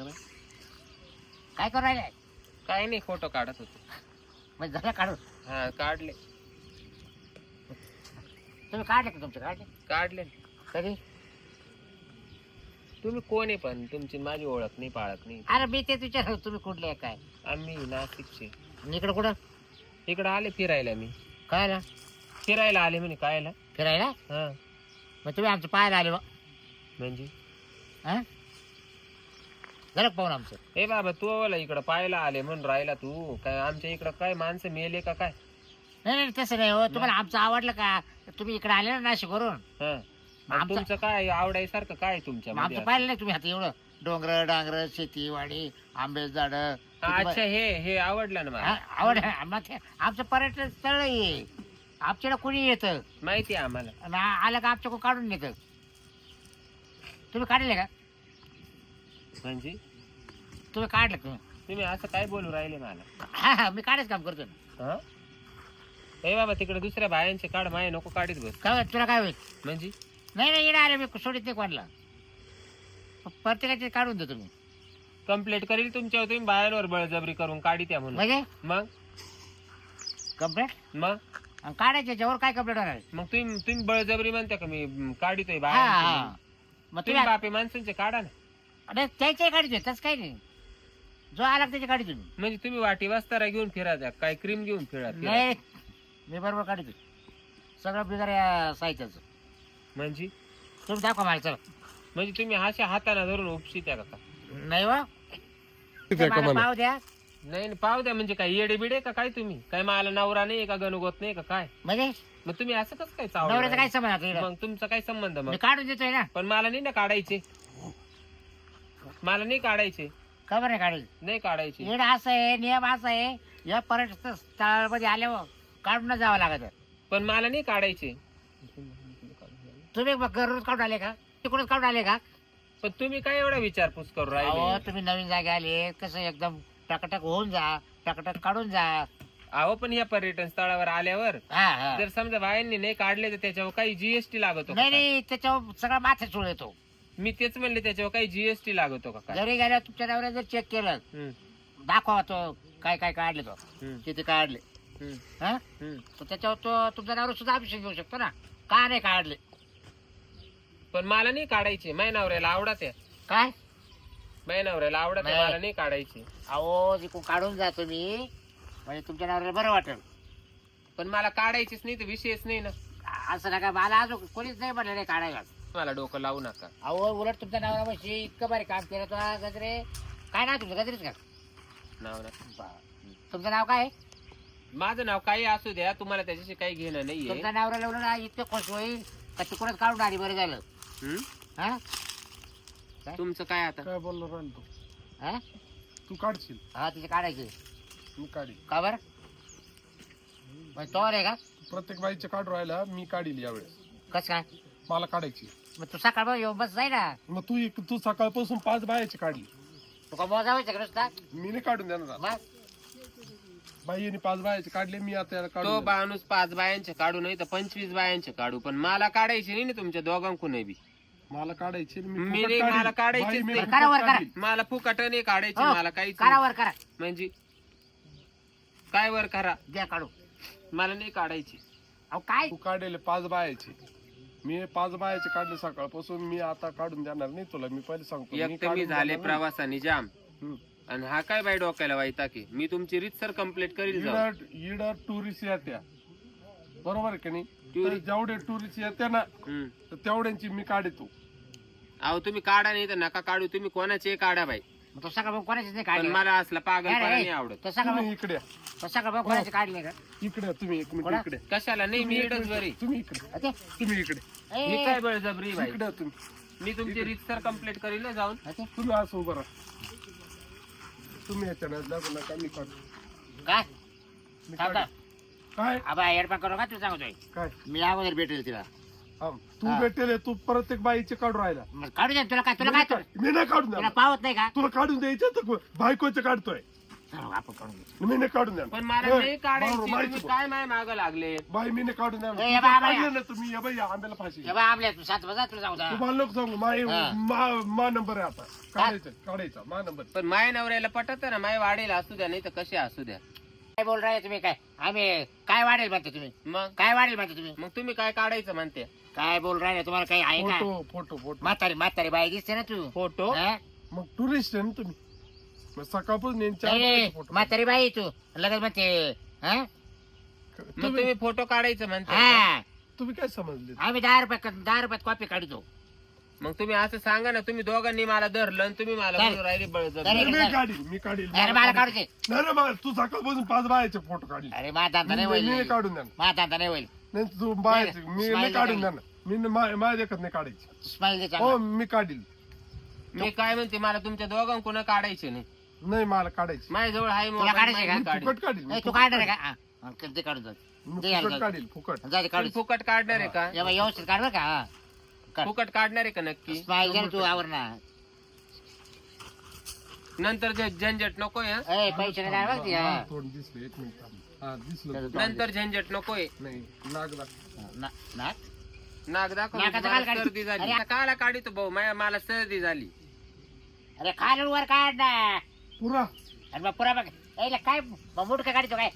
ग बाई? काय करू राहिले? काय नाही, फोटो काढत होतो. म्हणजे झालं काढून? हा काढले. तुम्ही काढले का तुमचे? काढले. कधी? तुम्ही कोण आहे पण? तुमची माझी ओळख नाही पाळत नाही. अरे मी तेच विचार, तुम्ही कुठले आहे काय? आम्ही नाशिकचे. इकडं कुठं? इकडं आले फिरायला. मी काय ना फिरायला आले म्हणे. कायला? फिरायला? हा मग तुम्ही आमचं पाहायला आले बा? म्हणजे हा झालं का पाहून आमचं? ए बाबा, तू बोला इकडं पाहायला आले म्हणून राहिला तू. काय आमच्या इकडं काय माणसं मेले का काय? नाही नाही तसं नाही हो. तुम्हाला आमचं आवडलं का? तुम्ही इकडे आले ना नाशिकवरून. हा आणि तुमचं काय आवडायसारखं काय तुमच्या मग आमचं पाहिलं नाही तुम्ही आता एवढं डोंगर डांगर शेती वाडी आंबे झाड. अच्छा, हे आवडलं ना मला. आवड मग ते आमचं पर्यटन स्थळ आहे. आमच्याकडे कोणी येतं माहिती आहे आम्हाला. आणि आलं का आमच्याकडून काढून नेतं. तुम्ही काढले का? म्हणजे तुम्ही काढलं तुम्ही? तुम्ही असं काय बोलू राहिले मला? हा हा मी काढायचं काम करतो ना. हा ए बाबा, तिकडे दुसऱ्या बायांचे काढ, माय नको काढीत बस. काय तुला काय होईल? म्हणजे नाही नाही येणार आले मी सोडित नाही कोणाला. प्रत्येकाचे काढून दे तुम्ही. कंप्लेंट करील तुमच्यावर. तुम्ही बायांवर बळजबरी करून काढी त्या म्हणून. म्हणजे मग कंप्लेंट मग काढायचे ज्यावर काय कंप्लेंट होणार आहे? मग तुम्ही बळजबरी म्हणता का मी काढितोय हा बाया? हा मग तुम्ही तुम्ही बापे माणसांचे काढा ना. अरे त्याचे काढते तसं काही नाही. जो आला त्याचे काढी तुम्ही. म्हणजे तुम्ही वाटी वास्तारा घेऊन फिरा द्या, काय क्रीम घेऊन फिरा. नाही मी बरोबर काढतो सगळं बिगर या साहित्याचं. म्हणजे तुम्ही दाखवा मला चला. म्हणजे तुम्ही अशा हाताना धरून उपशी त्या का? नाही वा पाव द्या. नाही पाव द्या म्हणजे काय येडे बिडे का काय? तुम्ही काय मला नवरा नाही का, गणगोत नाही का काय? म्हणजे मग तुम्ही असं कसं काय नवऱ्याचा काय चावलं? संबंध आता इकडं? मग तुमचा काय संबंध? मी मग काढून देतोय ना. पण मला नाही ना काढायचे. मला नाही काढायचे. खबर आहे काढेल. नाही काढायचे. इकडं असं आहे नियम असा आहे. या पर्यटन स्थळामध्ये आल्यावर काढून जावं लागत. पण मला नाही काढायचे. तुम्ही घरूनच काढून आले का? तिकडूनच काढून आले का? पण तुम्ही काय एवढा विचारपूस करू अहो राहिले? तुम्ही नवीन जागे आले कसं एकदम टकटक होऊन जा टकटक काढून जा. अहो पण या पर्यटन स्थळावर आल्यावर हा हा जर समजा बायांनी नाही काढले तर त्याच्यावर काही जीएसटी लागतो का नाही काय? नाही त्याच्यावर सगळा माथे सोड येतो. मी तेच म्हणले, त्याच्यावर काही जीएसटी लागतो का काय? जरी गेल्या तुमच्या नवऱ्या जर चेक केलं हम्म, दाखवा तो काय काय काढले तो हम्म, किती काढले. हम्म, हा हम्म. तर त्याच्यावर तो तुमचा नवरा सुद्धा अभिषेक घेऊ शकतो ना. का नाही काढले? पण मला नाही काढायचे. माझ्या नवऱ्याला आवडत आहे. काय माझ्या नवऱ्याला आवडत आहे, नाही. मला नाही काढायचे. अहो तिकडून काढून जा तुम्ही म्हणजे तुमच्या नवऱ्याला बरं वाटेल. पण मला काढायचीच नाही तर विषयच नाही ना. असं नका मला अजून कोणीच नाही म्हणलं नाही काढायला. मला डोकं लावू नका. अहो उलट तुमच्या नवरा बशी इतकं भारी काम केलं तो गजरे. काय नाव तुमचं? गजरेच का? नाव ना. तुमचं नाव काय आहे? माझं नाव काही असू द्या, तुम्हाला त्याच्याशी काही घेणं नाहीये. तुमच्या नवरा लावलं ना इतकं खुश होईल का तिकडूनच काढून आली. बरं झालं. हम्म? हा तुमचं काय आता? काय बोललो राहील तू? हा तू काढशील हा तिचे काढायचे मी काढी. का बरं? तो आहे का? प्रत्येक बाईचे काढू राहिला मी काढील यावेळेस. कस काय? मला काढायची. मग तू सकाळ बघ येऊन बस जाय ना. मग तू सकाळपासून 5 बायाची काढली. तू का मोजा व्हायचं का नुसता? मी नाही काढून देणार. मग बाईने 5 बायाचे काढले, मी आता याला तो काढून देणार. माणूस 5 बायांचे काढू नाही तर 25 बायांचे काढू, पण मला काढायचे नाही ना तुमच्या दोघांकडून बी. मला काढायची मी फुकट नाही, काढील. मला काढायचीच बाई, मी नाही. फुकट करा वर करा. काढील. मला फुकट नाही काढायचे. हो, मला काहीच करा नाही. वर करा. म्हणजे काय वर करा? द्या काढू. मला नाही काढायची. अहो काय तू काढले 5 बायाचे. मी 5 बायाचे काढले सकाळपासून. मी आता काढून देणार नाही तुला. मी पहिले सांगतो. एक तर मी काढून झाले देणार नाही. प्रवासाने जाम, हम्म. आणि हा काय बाई डोक्याला वाईता की मी तुमची रीतसर कंप्लेंट करील जाऊ. इडं टुरिस्ट येत्या, बरोबर आहे की नाही? Tourist- तर जेवढे टुरिस्ट येते ना हम्म. तर तेवढ्यांची मी काढतो. अहो तुम्ही काढा नाही तर नका काढू. तुम्ही कोणाचे काढा बाई, मग तो सकाळ बघ कोणाचीच नाही पण काढले. मला असला पागल नाही आवडत. तो सकाळ तुम्ही इकडे या. तो सकाळ बघ कोणाचे काढले का? इकडे या. तुम्ही 1 मिनिट कोणा? इकडे. कशाला नाही, मी इडच बरी. तुम्ही इकडे. अते, तुम्ही इकडे. मी ए, काय बळजबरी बाई. इकडे या तुम्ही. मी तुमची रीतसर कंप्लेंट करील ना जाऊन. अते, तुम्ही असं उभं राहा. तुम्ही याच्या नाद लागू नका. मी काढतो. काय मी थांब काढतो. काय आबा एडपा करू का? तू सांगतोय काय मी अगोदर भेटेल तिला. हा, तू हा. भेटेल. तू प्रत्येक बाईचे काढून राहिला. मग काढू दे तुला काय? तुला काय मी नाही काढून तुला देणार. पावत नाही का? तुला काढून द्यायचं तर बायकोचे काढतोय. चला आपण काढून घेऊ. मी नाही काढून द्या पण मला नाही काढायची, तुम्ही काय माय माग लागले? बाई मी नाही काढून द्या ए, बाबा, काढलं ना तुम्ही या बाई आंब्याला फाशी हे बा आपल्या तू 7 वाजता तुला जाऊ द्या. तुम्हाला लोक सांगू मा नंबर आहे आता काढायचा मा नंबर. पण माय नवऱ्याला पटत ना, माय वाढेल असू द्या नाही तर कसे असू द्या. काय बोल राहिले तुम्ही? काय आम्ही काय वाढेल म्हणते तुम्ही? मग काय वाढेल म्हणते तुम्ही? मग तुम्ही काय काढायचं म्हणते? काय बोल राहिले? तुम्हाला काही आहे का? फोटो म्हातारी बाई दिसते ना तू. फोटो? हा? मग टुरिस्ट आहे ना तुम्ही, मग सकाळपासून नाही, म्हातारी बाई तू लगेच म्हणते. हा? मग तुम्ही फोटो काढायचं म्हणते? हा. तुम्ही काय समजले? आम्ही 10 रुपयात कॉपी काढतो. मग तुम्ही असं सांगा ना, तुम्ही दोघांनी मला धरलं आणि तुम्ही मला चालेल. बोलून राहिले बळजबरी. चालेल. मी काढील अरे मला काढू दे. नाही मला तू सकाळपासून 5 बायाचे फोटो काढले. अरे माझा नाही मी होईल. नाही काढून द्या माझा नाही होईल. नाही तू बायाचे नाही, मी smile नाही काढून द्या. द्या ना, मी माझ्या देखत नाही काढायची. स्माइल दे हो चांगला. मी काढील. मी काय म्हणते, मला तुमच्या दोघांकडून काढायचे नाही. नाही मला काढायची. माझ्याजवळ आहे तुला मोबाईल, काढायचे का? मी काढीन. फुकट काढील ए, तू काढणार आहे का? हा, ते काढून जाऊ. मी दे यार, फुकट जाऊ. काढील फुकट. जा ते तुम्ही काढू. फुकट काढणार आहे का? ये बाई, व्यवस्थित काढ बरं का? हा. काढ. फुकट काढणार आहे का नक्की? स्माइल दे तू आवर ना. नंतर जे झंझट नकोय हं? ए, पैसे नाही बघ ती, हा. तोंड दिसलं 1 मिनिट थांब. हा दिसलं. नंतर झंझट नकोय. नाही नाग ना ना. नाक दाखव, नाकाचं मला काल काढ. सर्दी झाली. अरे. आता काला काढितो भाऊ, मला सर्दी झाली. अरे खालून वर काढ ना. पुरा अरे मग पुरा बघ. ए, ला काय मुडकं काढतो काय?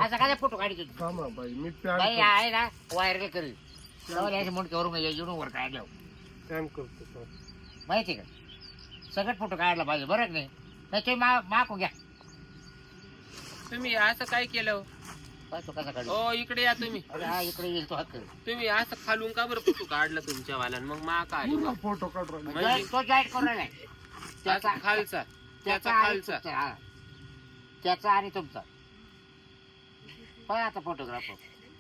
असं काय फोटो काढतो? थांबा बाई मी बाई आहे ना वायर करेल. मुंडके वरून येऊन वर काढलं पॅन करतो. माहिती का? सगळं फोटो काढला पाहिजे बरं की नाही? नाही तुम्ही मागून घ्या. तुम्ही असं काय केलं? काय तो कसा काढू? ओ इकडे या तुम्ही. अरे हा इकडे येईल तो हक्क. तुम्ही असं खालून का बरं फोटो काढला तुमच्या वाल्यान? मग मा काय पुरा फोटो काढून म्हणजे? तो जॉईट करून राहिलाय. त्याचा खालचा, त्याचा आणि खालचा. तुमचा, हा. त्याचा आणि तुमचा. पण आता फोटोग्राफर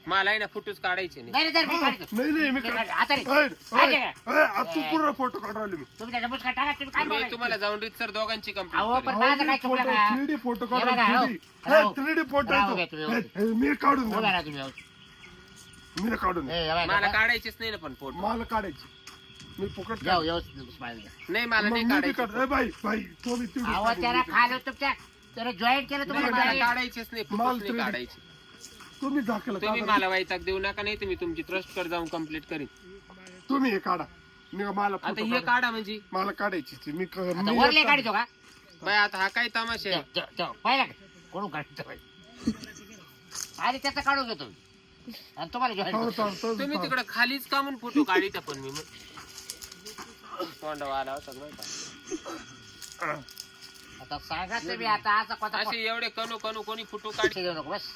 मला आहे ना फोटोच काढायचे नाही. नाही रे, मी काढतो. नाही मी ते काढ. आता रे. तू पुरा फोटो काढून मी तुम्ही त्याचा मुस्का टाका. तुम्ही काय मी बोलायचं? तुम्हाला जाऊन रीतसर दोघांची अहो, कंप्लेंट पण माझं काय चुकलं का? 3D फोटो हे बघा, हो. काढून 3D फोटो राहू दे तुम्ही. मी काढून बोला द्या. ना तुम्ही. मी नाही काढून ए, द्या. या बाई, मला नका. काढायचेच नाही ना पण फोटो. मला काढायची मी फुकट जाऊ व्यवस्थित स्माइल द्या. नाही मला मग नाही मी बी काढायचे. काढ. बाई बाई तो बी तिकडे अहो काढून त्याला दे. खाल तुमच्या त्याला जॉईन केलं नाही, तुम्हाला मला बाई. काढायचेच नाही, माल फोटोच नाही 3D. काढायचे. तुम्ही दाखल तुम्ही मला वैताग देऊ नका, नाही तुम्ही तुमची ट्रस्ट कर जाऊन कंप्लीट करीन. तुम्ही हे काढा. मी मला आता फोटो हे काढा. काढा म्हणजे मला काढायची मी आता वरले काढतो का? बाय आता हा काय तमाशा आहे? पाहिला का? कोण काढतो बाई? आधी त्याचा काढून घेतो आणि तुम्हाला जॉईन तुम्ही तिकडे खालीच का म्हणून फोटो काढिता पण मी तोंड वाला होता बरं का. आता सांगा तुम्ही आता असा कोणता असे एवढे कणू कणू कोणी फोटो काढ देऊ नको बस.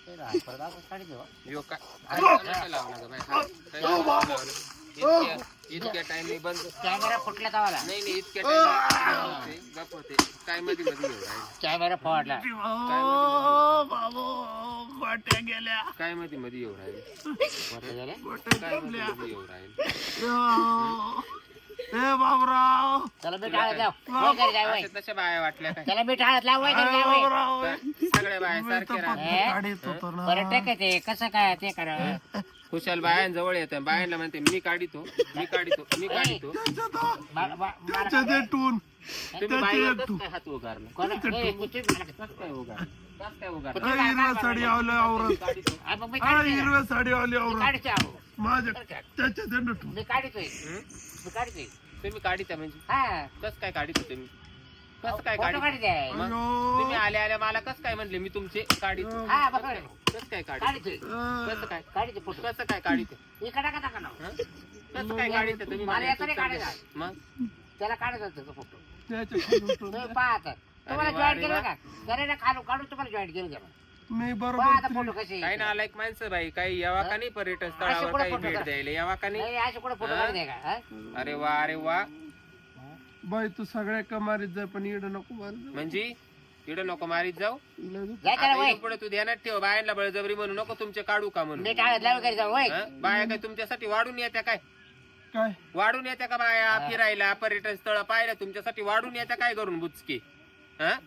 ते राहा, परत आपण काढी देऊ. यो काय काय लावला गं बाई? हा, काय लावलं? इतक्या टाइम मी बंद कॅमेरा फुटला तवाला. नाही नाही इतक्या टाइम गप होते काय मध्ये मध्ये येऊ राहिले. कॅमेरा फोडला. काय मध्ये मध्ये येऊ राहिले. फोटो गेले. काय मध्ये मध्ये येऊ राहिले. बाबराव त्याला मीठ हळद लाव. वय घरी जाय, वय. अशा तशा बाया वाटल्या काय? त्याला मीठ हळद लाव, वय घरी जाय, वय. सगळ्या बाया सारख्या राहतात. बरं ठीक आहे ते कसं काय ते करा. खुशाल बायांजवळ येतात, बायांना म्हणते मी काढितो मी काढितो मी काढितो. टून तुम्ही बाईला कसं काय हात उगारला? कोण ए, तुम्ही कसं काय उगारला? कसं काय उगारला? हिरव्या साडी आवलं आवरत. काढितो. हा, मग मी काढतोय. हिरव्या साडी आवली आवरत काढतोय अहो. माझ्या त्याच्या टून मी काढतोय. हं? मी काढतोय. तुम्ही काढिता म्हणजे हा. कसं काय काढितो तुम्ही? कसं काय फोटो काढितो? काढतोय. मग तुम्ही आल्या आल्या मला कसं काय म्हणले मी तुमचे काढितो? हा, बरोबर. कसं काय काढितो? काढतोय. कसं काय काढतोय फोटो. कसं काय काढितो? इकडे का टाका ना. हं? कसं काय काढितो तुम्ही मला याचा नाही मला? काढायचा. मग त्याला काढायचा त्याचा फोटो. त्याच्या खालून टून. तुम्ही पाहता तुम्हाला वा, जॉईन अरे केलं वा. का? जरा ना काढून काढून तुम्हाला जॉईन केलं का? मी पहा बरोबर आता फोटो कसे. काही ना लाईक माणसं बाई काही यावा का नाही पर्यटन असे स्थळावर कुठं काही फोटो भेट का? द्यायला यावा का नाही? नाही असे कुठे फोटो हा? काढू दे का? हा? अरे वा अरे वा. बाई तू सगळ्या कमारीत जाय पण इकडं नको मार म्हणजे इकडं नको मारीत जाऊ. जाय त्याला वय. आता पुढे तू ध्यानात ठेव, बायांना बळजबरी म्हणू नको तुमचे काढू का म्हणून. मीठ हळद लाव घरी जाऊ वय. हं? बाया काय तुमच्यासाठी वाढून येत्या काय? काय वाढून येत्या का बाया फिरायला पर्यटन स्थळ पाहायला तुमच्यासाठी वाढून येत्या काय करून बुचके? हं?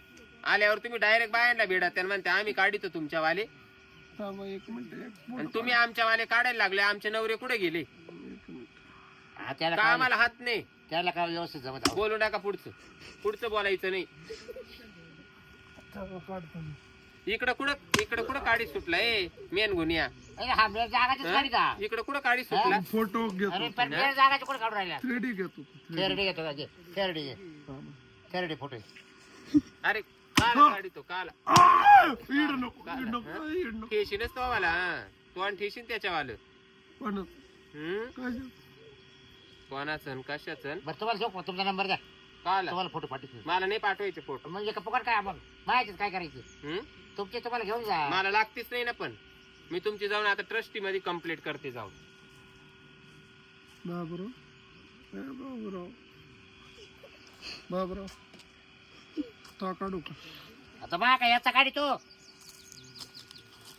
आल्यावर तुम्ही डायरेक्ट बायांना भेटा त्यांना म्हणते आम्ही काढितो तुमच्या वाले थांबा 1 मिनिट आणि तुम्ही आमच्या वाले काढायला लागले. आमचे नवरे कुठे गेले? हा, त्याला का काय आम्हाला हात नाही. त्याला काय व्यवस्थित जमत आहो. बोलू नका पुढचं बोलायचं नाही. काढतो मी. इकडं कुठं काडी सुटलाय मेन गुन्ह्या अरे हा बेड जागाच काढी का इकडं कुठं काडी सुटला फोटो घेतो अरे पण बेड जागाच कुठे काढून राहिला 3D घेतो थेरडी घेतो का थेरडी थेरडी फोटो अरे काला काढी तो काला इड नको ठेशीनच तो वाला तो आणि ठेशीन त्याच्यावालं पण कोणाचं कशाचं बरं तुम्हाला झोप तुमचा नंबर द्या काला तुम्हाला फोटो पाठवतो मला नाही पाठवायचे फोटो म्हणजे का पकड काय मग माहितीच काय करायचं तुमचे तुम्हाला घेऊन जा मला लागतेच नाही ना पण मी तुमची जाऊन आता ट्रस्टी मध्ये कंप्लीट करते जाऊन बाबराव तो काढू का आता बा का याचा काढी तो